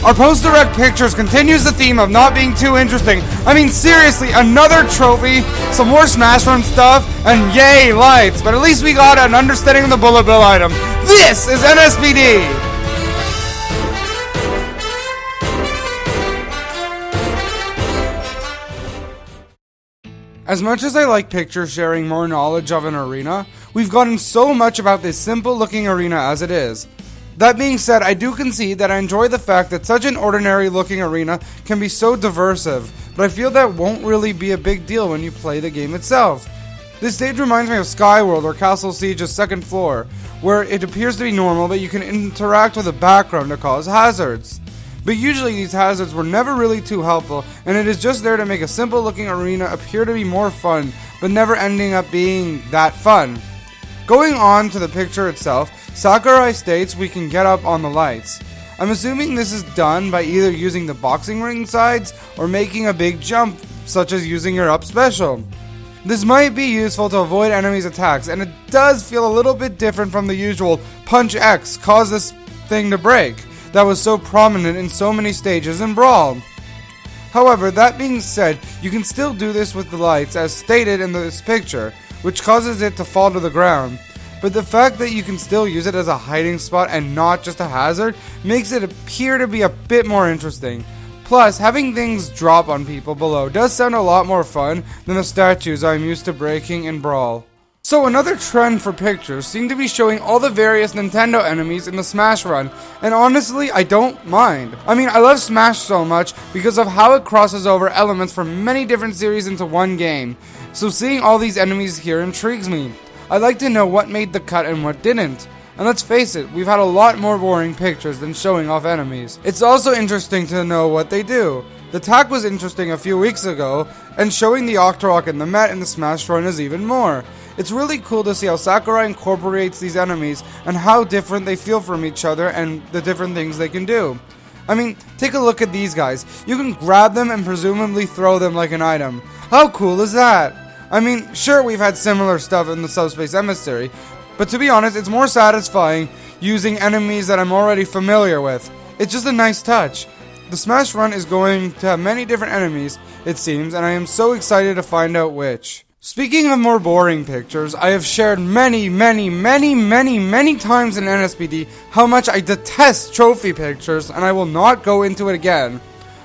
Our post-direct pictures continues the theme of not being too interesting. I mean, seriously, another trophy, some more Smash Run stuff, and yay, lights. But at least we got an understanding of the bullet bill item. This is NSBD! As much as I like picture sharing more knowledge of an arena, we've gotten so much about this simple looking arena as it is. That being said, I do concede that I enjoy the fact that such an ordinary looking arena can be so diversive, but I feel that won't really be a big deal when you play the game itself. This stage reminds me of Skyworld or Castle Siege's second floor, where it appears to be normal but you can interact with the background to cause hazards. But usually these hazards were never really too helpful, and it is just there to make a simple looking arena appear to be more fun, but never ending up being that fun. Going on to the picture itself, Sakurai states we can get up on the lights. I'm assuming this is done by either using the boxing ring sides or making a big jump, such as using your up special. This might be useful to avoid enemies' attacks, and it does feel a little bit different from the usual punch X, cause this thing to break, that was so prominent in so many stages in Brawl. However, that being said, you can still do this with the lights as stated in this picture, which causes it to fall to the ground. But the fact that you can still use it as a hiding spot and not just a hazard makes it appear to be a bit more interesting. Plus, having things drop on people below does sound a lot more fun than the statues I'm used to breaking in Brawl. So another trend for pictures seem to be showing all the various Nintendo enemies in the Smash Run, and honestly, I don't mind. I mean, I love Smash so much because of how it crosses over elements from many different series into one game, so seeing all these enemies here intrigues me. I'd like to know what made the cut and what didn't. And let's face it, we've had a lot more boring pictures than showing off enemies. It's also interesting to know what they do. The attack was interesting a few weeks ago, and showing the Octorok and the Met in the Smash Run is even more. It's really cool to see how Sakurai incorporates these enemies and how different they feel from each other and the different things they can do. I mean, take a look at these guys. You can grab them and presumably throw them like an item. How cool is that? I mean, sure, we've had similar stuff in the Subspace Emissary, but to be honest, it's more satisfying using enemies that I'm already familiar with. It's just a nice touch. The Smash Run is going to have many different enemies, it seems, and I am so excited to find out which. Speaking of more boring pictures, I have shared many times in NSBD how much I detest trophy pictures, and I will not go into it again.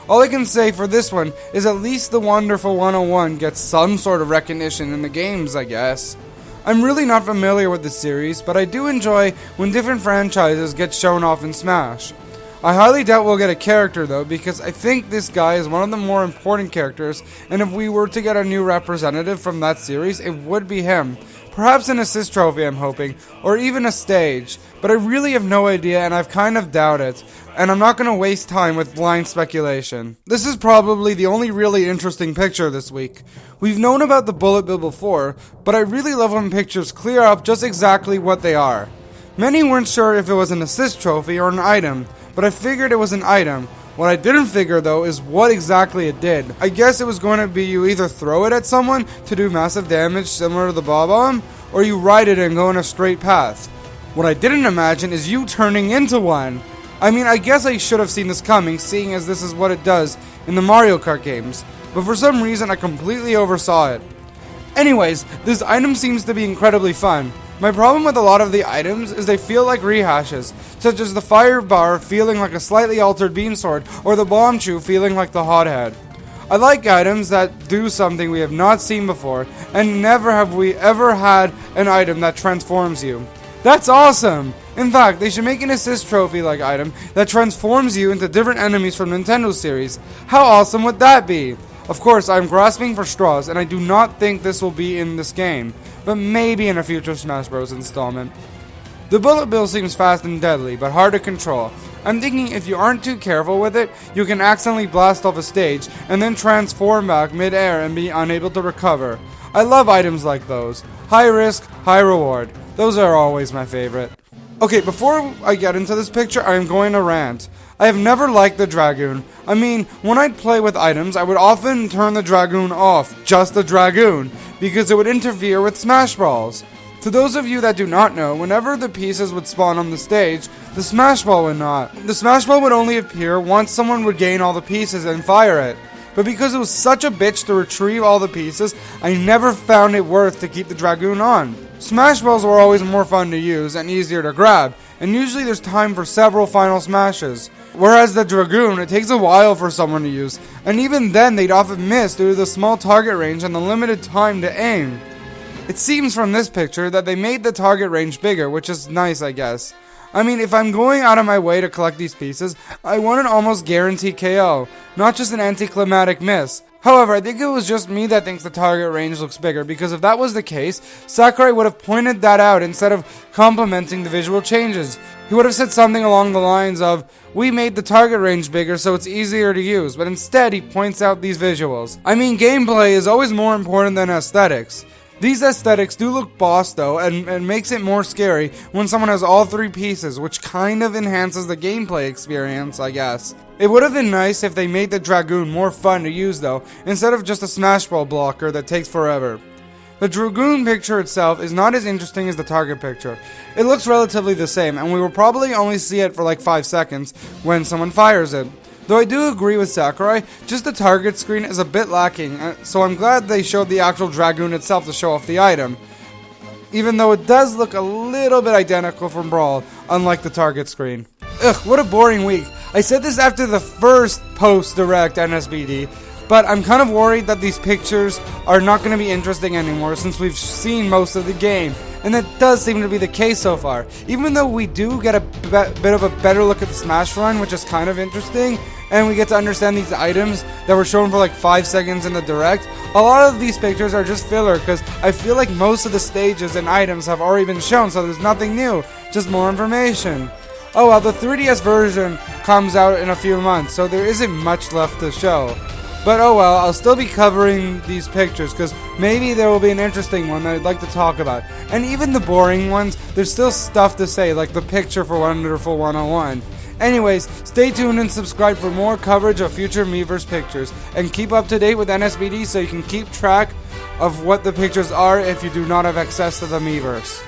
All I can say for this one is at least the Wonderful 101 gets some sort of recognition in the games, I guess. I'm really not familiar with the series, but I do enjoy when different franchises get shown off in Smash. I highly doubt we'll get a character though, because I think this guy is one of the more important characters, and if we were to get a new representative from that series, it would be him. Perhaps an assist trophy, I'm hoping, or even a stage, but I really have no idea and I've kind of doubt it, and I'm not going to waste time with blind speculation. This is probably the only really interesting picture this week. We've known about the bullet bill before, but I really love when pictures clear up just exactly what they are. Many weren't sure if it was an assist trophy or an item, but I figured it was an item. What I didn't figure though is what exactly it did. I guess it was going to be you either throw it at someone to do massive damage similar to the Bob-omb, or you ride it and go in a straight path. What I didn't imagine is you turning into one. I mean, I guess I should have seen this coming, seeing as this is what it does in the Mario Kart games, but for some reason I completely oversaw it. Anyways, this item seems to be incredibly fun. My problem with a lot of the items is they feel like rehashes, such as the fire bar feeling like a slightly altered beam sword, or the bomb chew feeling like the hothead. I like items that do something we have not seen before, and never have we ever had an item that transforms you. That's awesome! In fact, they should make an assist trophy-like item that transforms you into different enemies from Nintendo series. How awesome would that be? Of course, I'm grasping for straws, and I do not think this will be in this game, but maybe in a future Smash Bros. Installment. The bullet bill seems fast and deadly, but hard to control. I'm thinking if you aren't too careful with it, you can accidentally blast off a stage, and then transform back mid-air and be unable to recover. I love items like those. High risk, high reward. Those are always my favorite. Okay, before I get into this picture, I am going to rant. I have never liked the Dragoon. I mean, when I'd play with items, I would often turn the Dragoon off, just the Dragoon, because it would interfere with Smash Brawls. To those of you that do not know, whenever the pieces would spawn on the stage, the smash ball would not. The smash ball would only appear once someone would gain all the pieces and fire it. But because it was such a bitch to retrieve all the pieces, I never found it worth to keep the Dragoon on. Smash balls were always more fun to use and easier to grab, and usually there's time for several final smashes. Whereas the Dragoon, it takes a while for someone to use, and even then they'd often miss due to the small target range and the limited time to aim. It seems from this picture that they made the target range bigger, which is nice, I guess. I mean, if I'm going out of my way to collect these pieces, I want an almost guaranteed KO, not just an anticlimactic miss. However, I think it was just me that thinks the target range looks bigger, because if that was the case, Sakurai would have pointed that out instead of complimenting the visual changes. He would have said something along the lines of, "We made the target range bigger so it's easier to use," but instead he points out these visuals. I mean, gameplay is always more important than aesthetics. These aesthetics do look boss though, and makes it more scary when someone has all three pieces, which kind of enhances the gameplay experience, I guess. It would have been nice if they made the Dragoon more fun to use though, instead of just a smash ball blocker that takes forever. The Dragoon picture itself is not as interesting as the target picture. It looks relatively the same, and we will probably only see it for like 5 seconds when someone fires it. Though I do agree with Sakurai, just the target screen is a bit lacking, so I'm glad they showed the actual Dragoon itself to show off the item. Even though it does look a little bit identical from Brawl, unlike the target screen. Ugh, what a boring week. I said this after the first post-direct NSBD, but I'm kind of worried that these pictures are not going to be interesting anymore since we've seen most of the game. And that does seem to be the case so far. Even though we do get a bit of a better look at the Smash run, which is kind of interesting, and we get to understand these items that were shown for like 5 seconds in the direct, a lot of these pictures are just filler because I feel like most of the stages and items have already been shown, so there's nothing new, just more information. Oh well, the 3DS version comes out in a few months, so there isn't much left to show. But oh well, I'll still be covering these pictures because maybe there will be an interesting one that I'd like to talk about. And even the boring ones, there's still stuff to say, like the picture for Wonderful 101. Anyways, stay tuned and subscribe for more coverage of future miiverse pictures. And keep up to date with NSBD so you can keep track of what the pictures are if you do not have access to the miiverse.